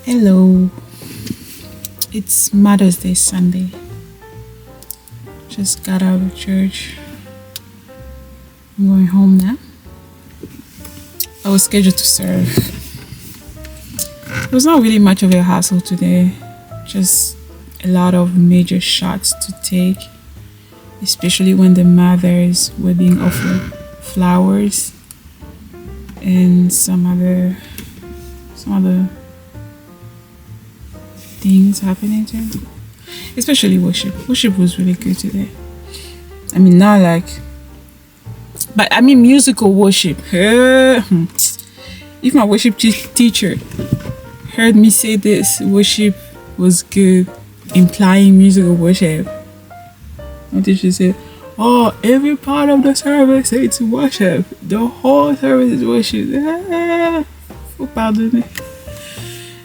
Hello, it's Mother's Day Sunday. Just got out of church. I'm going home now. I was scheduled to serve. It was not really much of a hassle today, just a lot of major shots to take, especially when the mothers were being offered flowers and some other things happening too. Especially worship. Worship was really good today. I mean, not like, but I mean musical worship. If my worship teacher heard me say this, worship was good, implying musical worship. My teacher said, "Oh, every part of the service it's worship. The whole service is worship." Pardon me.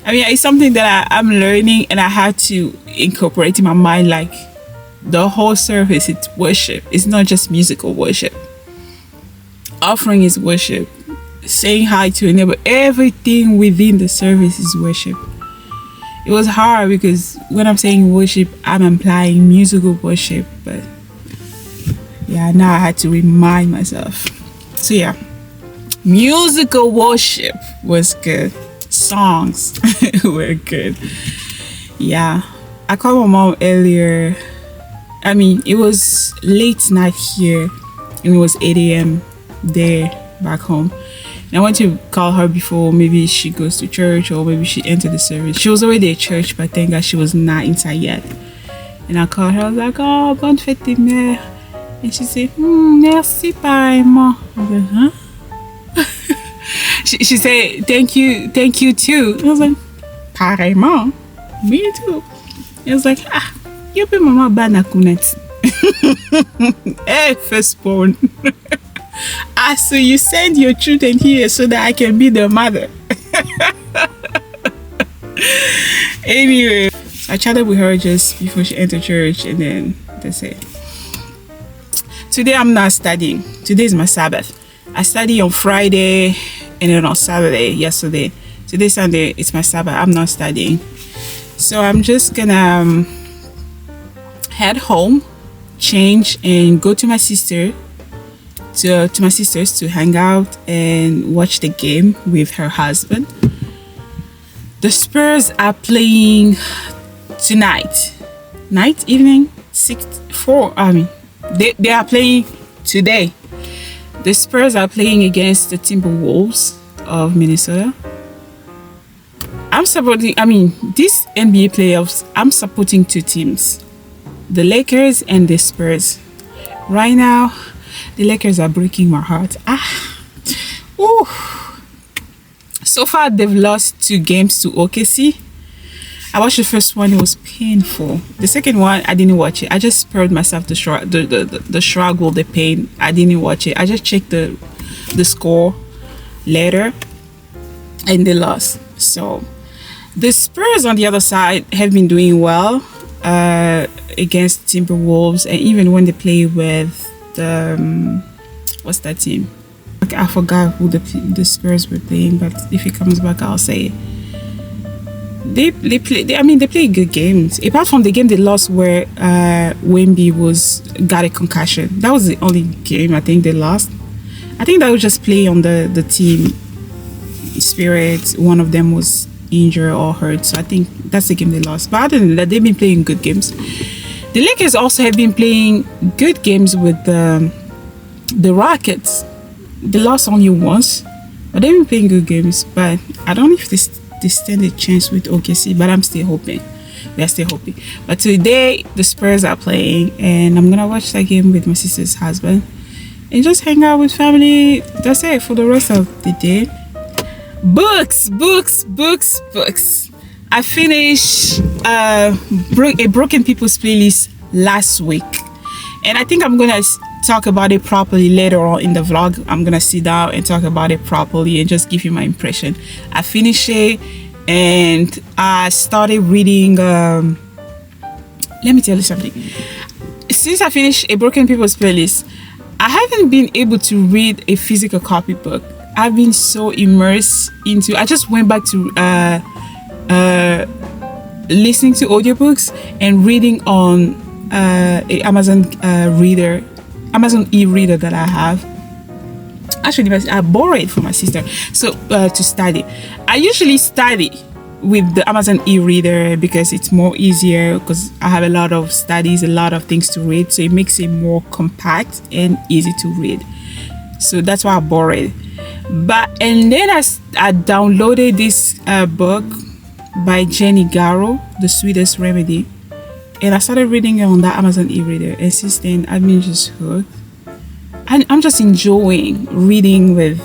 I mean, it's something that I'm learning and I have to incorporate in my mind, like the whole service, it's worship. It's not just musical worship. Offering is worship. Saying hi to a neighbor, everything within the service is worship. It was hard because when I'm saying worship, I'm implying musical worship, but yeah, now I had to remind myself. So yeah, musical worship was good. Songs were good. Yeah, I called my mom earlier. I mean, it was late night here and it was 8 a.m. there back home. And I went to call her before maybe she goes to church or maybe she entered the service. She was already at church, but thank God she was not inside yet. And I called her. I was like, "Oh, bonne fête des mères." And she said, "Merci pareillement." I was like, "Huh?" She said, thank you too. I was like, "Pareillement, me too." I was like, you be mama bana kunet. Hey, firstborn. So you send your children here so that I can be the mother. Anyway, I chatted with her just before she entered church, and then that's it. Today I'm not studying. Today is my Sabbath. I study on Friday and then on Saturday, yesterday. Today, Sunday, it's my Sabbath. I'm not studying. So I'm just gonna head home, change, and go to my sister, to my sister's to hang out and watch the game with her husband. The Spurs are playing tonight. Evening, 6-4. They are playing today. The Spurs are playing against the Timberwolves of Minnesota. This NBA playoffs, I'm supporting two teams, the Lakers and the Spurs. Right now, the Lakers are breaking my heart. So far, they've lost 2 games to OKC. I watched the first one, it was painful. The second one, I didn't watch it. I just spared myself the struggle, the pain. I didn't watch it. I just checked the score later, and they lost. So the Spurs on the other side have been doing well against Timberwolves, and even when they play with the what's that team? I forgot who the Spurs were playing, but if it comes back, I'll say it. They play good games. Apart from the game they lost where Wemby got a concussion. That was the only game I think they lost. I think that was just play on the team spirit. One of them was injured or hurt, so I think that's the game they lost. But other than that, they've been playing good games. The Lakers also have been playing good games with the Rockets. They lost only once, but they've been playing good games. But I don't know if they stand a chance with OKC, but I'm still hoping. We are still hoping. But today the Spurs are playing, and I'm gonna watch that game with my sister's husband and just hang out with family. That's it for the rest of the day. Books. I finished a Broken People's playlist last week, and I think I'm gonna talk about it properly later on in the vlog. I'm gonna sit down and talk about it properly and just give you my impression. I finished it and I started reading. Let me tell you something. Since I finished a Broken People's playlist, I haven't been able to read a physical copy book. I've been so immersed into. I just went back to listening to audiobooks and reading on a Amazon e-reader that I have. Actually, I borrowed it from my sister, so to study. I usually study with the Amazon e-reader because it's more easier, because I have a lot of studies, a lot of things to read, so it makes it more compact and easy to read. So that's why I borrowed it. And then I downloaded this book by Igharo, The Sweetest Remedy, and I started reading it on that Amazon e-reader, and since then I've been just hooked. And I'm just enjoying reading with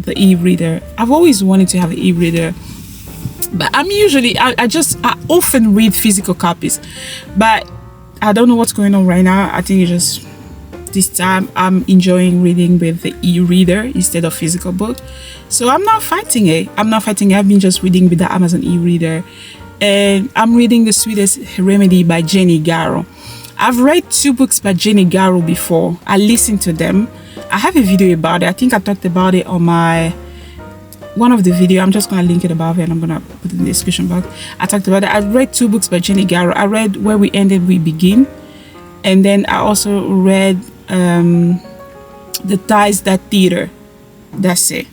the e-reader. I've always wanted to have an e-reader, but I often read physical copies, but I don't know what's going on right now. I think it's just this time I'm enjoying reading with the e-reader instead of physical book. So I'm not fighting it. I've been just reading with the Amazon e-reader, and I'm reading The Sweetest Remedy by Igharo. I've read 2 books by Igharo before. I listened to them. I have a video about it. I think I talked about it on one of the video. I'm just gonna link it above, and I'm gonna put it in the description box. I talked about it. I read 2 books by Igharo. I read Where We Ended, We Begin, and then I also read The Ties That Tether. That's it.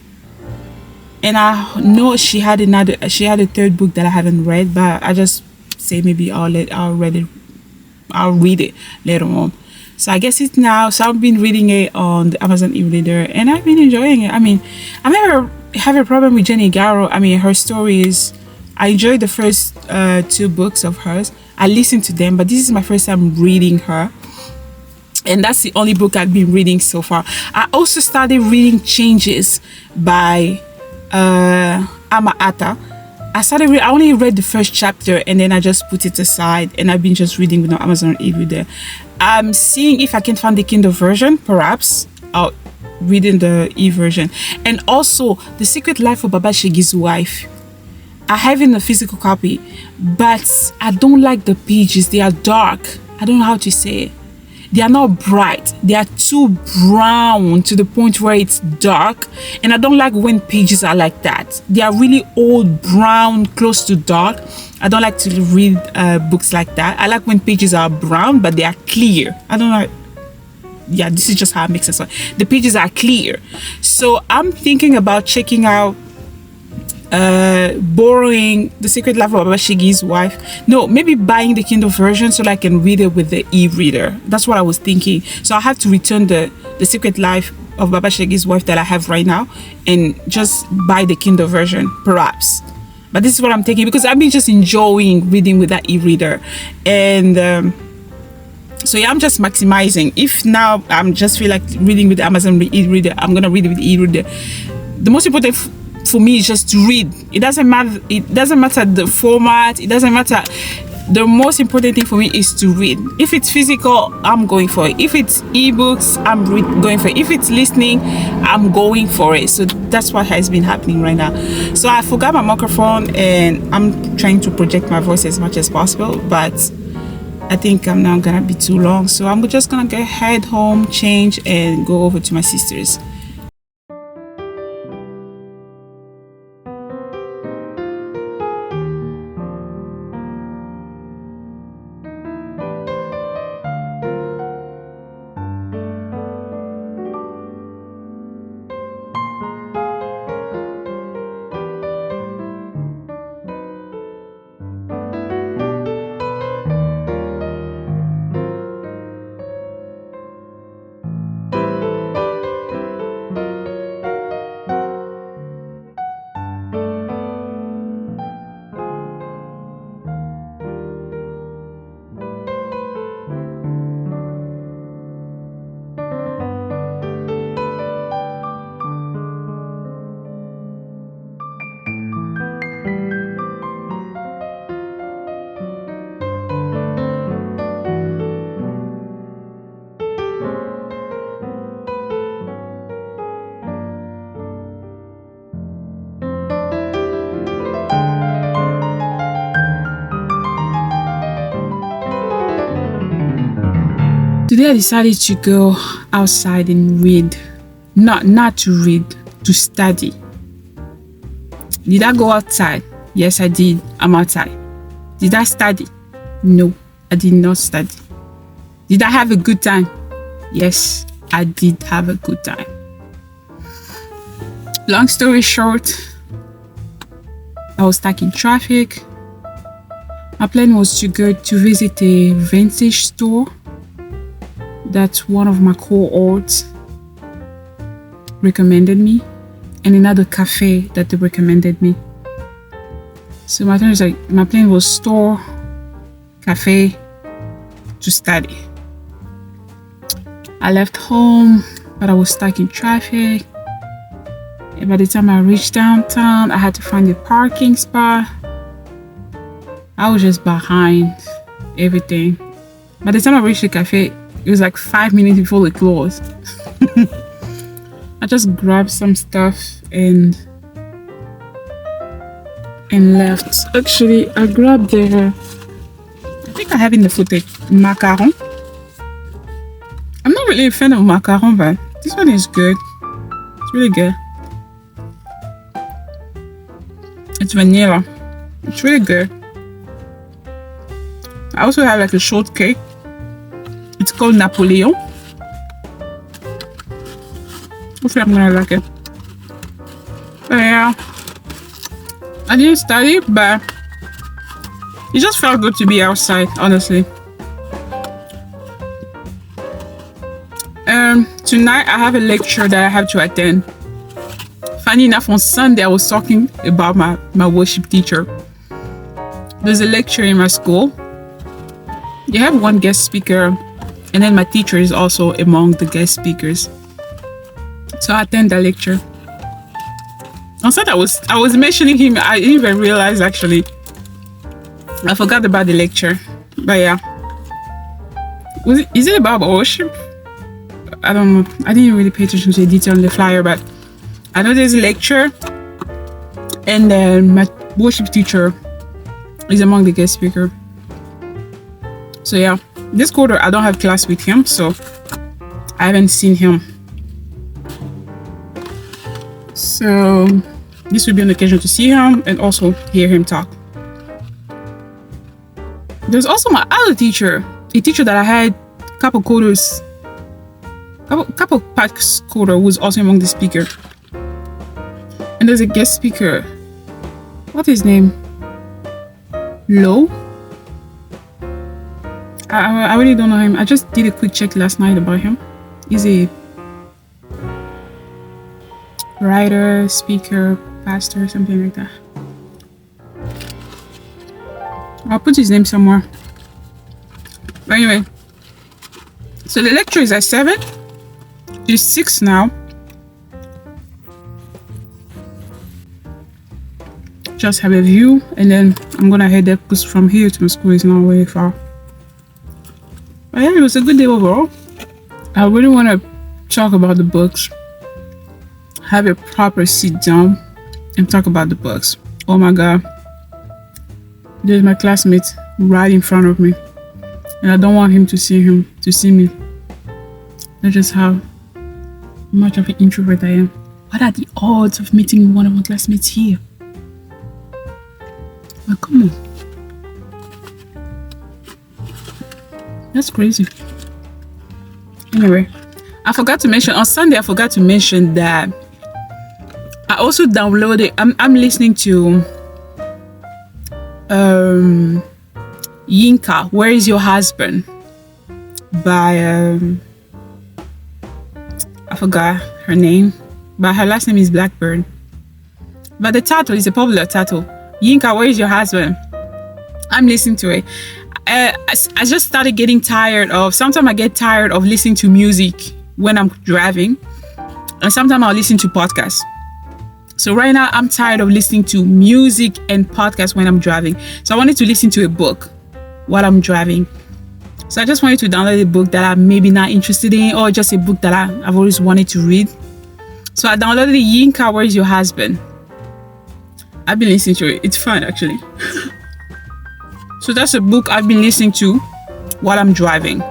And I know she had a 3rd book that I haven't read, but I just say maybe I'll read it later on. So I guess it's now. So I've been reading it on the Amazon e-reader, and I've been enjoying it. I mean, I never have a problem with Igharo. I mean, her stories, I enjoyed the first 2 books of hers. I listened to them, but this is my first time reading her, and that's the only book I've been reading so far. I also started reading Changes by Ata. I only read the first chapter, and then I just put it aside, and I've been just reading with the Amazon e-reader. I'm seeing if I can find the Kindle version. Perhaps I'll read in the e-version. And also The Secret Life of Baba Shegi's Wife. I have in a physical copy, but I don't like the pages. They are dark. I don't know how to say it. They are not bright. They are too brown to the point where it's dark. And I don't like when pages are like that. They are really old, brown, close to dark. I don't like to read books like that. I like when pages are brown, but they are clear. I don't know. Yeah, this is just how it makes sense. The pages are clear. So I'm thinking about checking out borrowing The Secret Life of Baba Shegi's Wife. No, maybe buying the Kindle version so that I can read it with the e-reader. That's what I was thinking. So I have to return the Secret Life of Baba Shegi's Wife that I have right now and just buy the Kindle version, perhaps. But this is what I'm thinking, because I've been just enjoying reading with that e-reader. And so yeah, I'm just maximizing. If now I'm just feel like reading with the Amazon e-reader, I'm gonna read it with the e-reader. The most important for me is just to read. It doesn't matter the format. It doesn't matter. The most important thing for me is to read. If it's physical, I'm going for it. If it's ebooks, I'm going for it. If it's listening, I'm going for it. So that's what has been happening right now. So I forgot my microphone, and I'm trying to project my voice as much as possible, but I think I'm not gonna be too long. So I'm just gonna go head home, change, and go over to my sister's. Today I decided to go outside and read. Not to read, to study. Did I go outside? Yes, I did. I'm outside. Did I study? No, I did not study. Did I have a good time? Yes, I did have a good time. Long story short, I was stuck in traffic. My plan was to go to visit a vintage store that one of my cohorts recommended me, and another cafe that they recommended me. So my plan was store, cafe, to study. I left home, but I was stuck in traffic. And by the time I reached downtown, I had to find a parking spot. I was just behind everything. By the time I reached the cafe, it was like 5 minutes before it closed. I just grabbed some stuff and left. Actually, I grabbed I think I have in the footage, macaron. I'm not really a fan of macaron, but this one is good. It's really good. It's vanilla. It's really good. I also have like a shortcake. It's called Napoleon. Hopefully I'm gonna like it. But yeah, I didn't study, but it just felt good to be outside, honestly. Tonight I have a lecture that I have to attend. Funny enough, on Sunday I was talking about my worship teacher. There's a lecture in my school. They have one guest speaker, and then my teacher is also among the guest speakers. So I attend the lecture. On Sunday I was mentioning him. I didn't even realize, actually. I forgot about the lecture. But yeah. Is it about worship? I don't know. I didn't really pay attention to the detail on the flyer, but I know there's a lecture, and then my worship teacher is among the guest speaker. So yeah, this quarter I don't have class with him, so I haven't seen him. So this will be an occasion to see him and also hear him talk. There's also my other teacher, a teacher that I had couple past quarter, who's also among the speaker. And there's a guest speaker. What's his name? Lola? I really don't know him. I just did a quick check last night about him. He's a writer, speaker, pastor, something like that. I'll put his name somewhere. But anyway, so the lecture is at 7. It's 6 now. Just have a view, and then I'm gonna head up, because from here to my school is not very far. But yeah, it was a good day overall. I really want to talk about the books. Have a proper sit down and talk about the books. Oh my god. There's my classmate right in front of me. And I don't want him to see me. That's just how much of an introvert I am. What are the odds of meeting one of my classmates here? Well, come on. That's crazy. Anyway, I forgot to mention on Sunday. I forgot to mention that I also downloaded. I'm listening to Yinka, Where Is Your Husband? By I forgot her name, but her last name is Blackburn. But the title is a popular title. Yinka, Where Is Your Husband? I'm listening to it. I just started getting tired of. Sometimes I get tired of listening to music when I'm driving, and sometimes I'll listen to podcasts. So right now I'm tired of listening to music and podcasts when I'm driving. So I wanted to listen to a book while I'm driving. So I just wanted to download a book that I'm maybe not interested in, or just a book that I've always wanted to read. So I downloaded Yinka, Where Is Your Husband? I've been listening to it. It's fun, actually. So that's a book I've been listening to while I'm driving.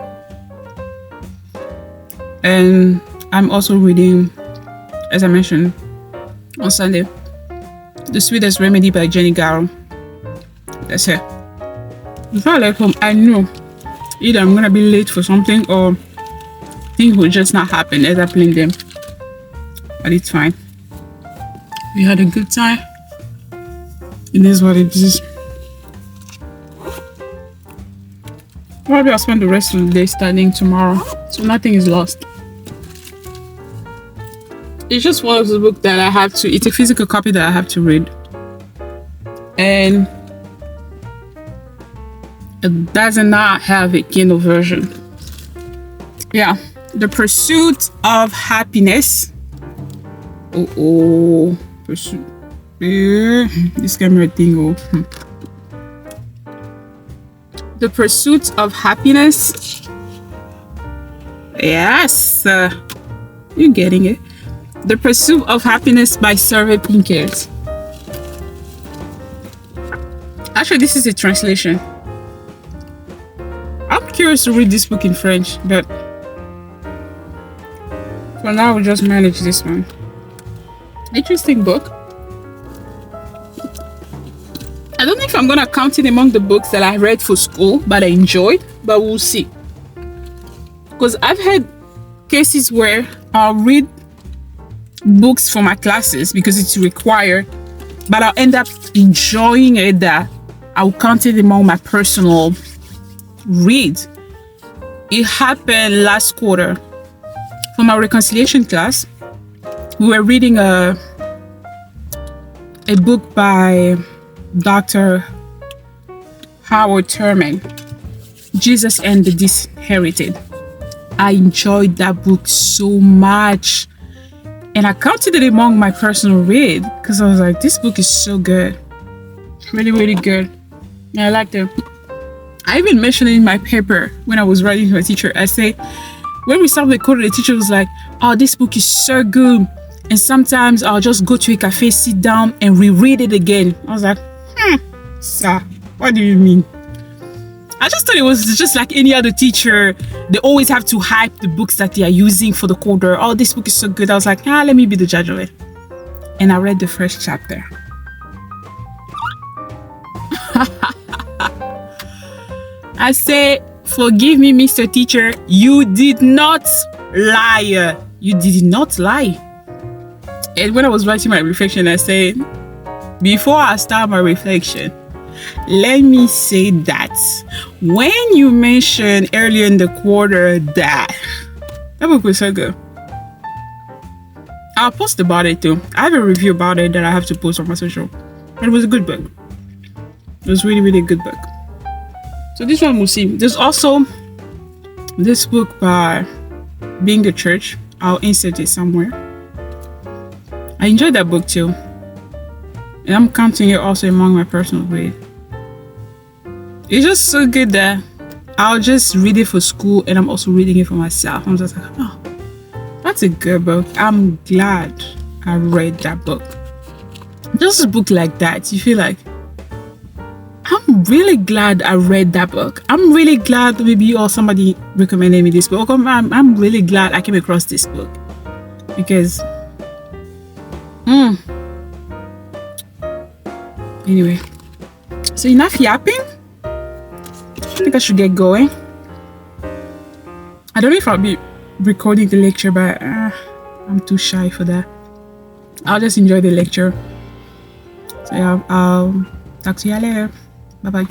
And I'm also reading, as I mentioned, on Sunday. The Sweetest Remedy by Igharo. That's it. Before I left home, I knew either I'm gonna be late for something or things will just not happen as I planned them. But it's fine. We had a good time. It is what it is. Probably I'll spend the rest of the day studying tomorrow, so nothing is lost. It's just one of the books that I have to, it's a physical copy that I have to read. And it does not have a Kindle version. Yeah, The Pursuit of Happiness. Pursuit. This camera thing. The Pursuit of Happiness. Yes, you're getting it. The Pursuit of Happiness by Survey Pinkett. Actually, this is a translation. I'm curious to read this book in French, but for now we'll just manage this one. Interesting book. I don't know if I'm gonna count it among the books that I read for school but I enjoyed, but we'll see. Because I've had cases where I'll read books for my classes because it's required, but I'll end up enjoying it that I'll count it among my personal read. It happened last quarter for my reconciliation class. We were reading a book by Dr. Howard Thurman, Jesus and the Disinherited. I enjoyed that book so much, and I counted it among my personal read because I was like, this book is so good, really, really good. Yeah, I liked it. I even mentioned it in my paper when I was writing to a teacher. I say, when we started recording, the teacher was like, oh, this book is so good, and sometimes I'll just go to a cafe, sit down and reread it again. I was like, sir, what do you mean? I just thought it was just like any other teacher. They always have to hype the books that they are using for the quarter. Oh, this book is so good. I was like, let me be the judge of it. And I read the first chapter. I say, forgive me, Mr. Teacher. You did not lie. You did not lie. And when I was writing my reflection, I said, before I start my reflection, let me say that when you mentioned earlier in the quarter that book was so good, I'll post about it too. I have a review about it that I have to post on my social. But it was a good book. It was really, really good book. So this one we'll see. There's also this book by Being the Church. I'll insert it somewhere. I enjoyed that book too. And I'm counting it also among my personal read. It's just so good that I'll just read it for school and I'm also reading it for myself. I'm just like, oh, that's a good book. I'm glad I read that book. Just a book like that, you feel like, I'm really glad I read that book. I'm really glad maybe you or somebody recommended me this book. I'm really glad I came across this book. Because, anyway, so enough yapping. I think I should get going. I don't know if I'll be recording the lecture, but I'm too shy for that. I'll just enjoy the lecture. So yeah, I'll talk to you later. Bye bye.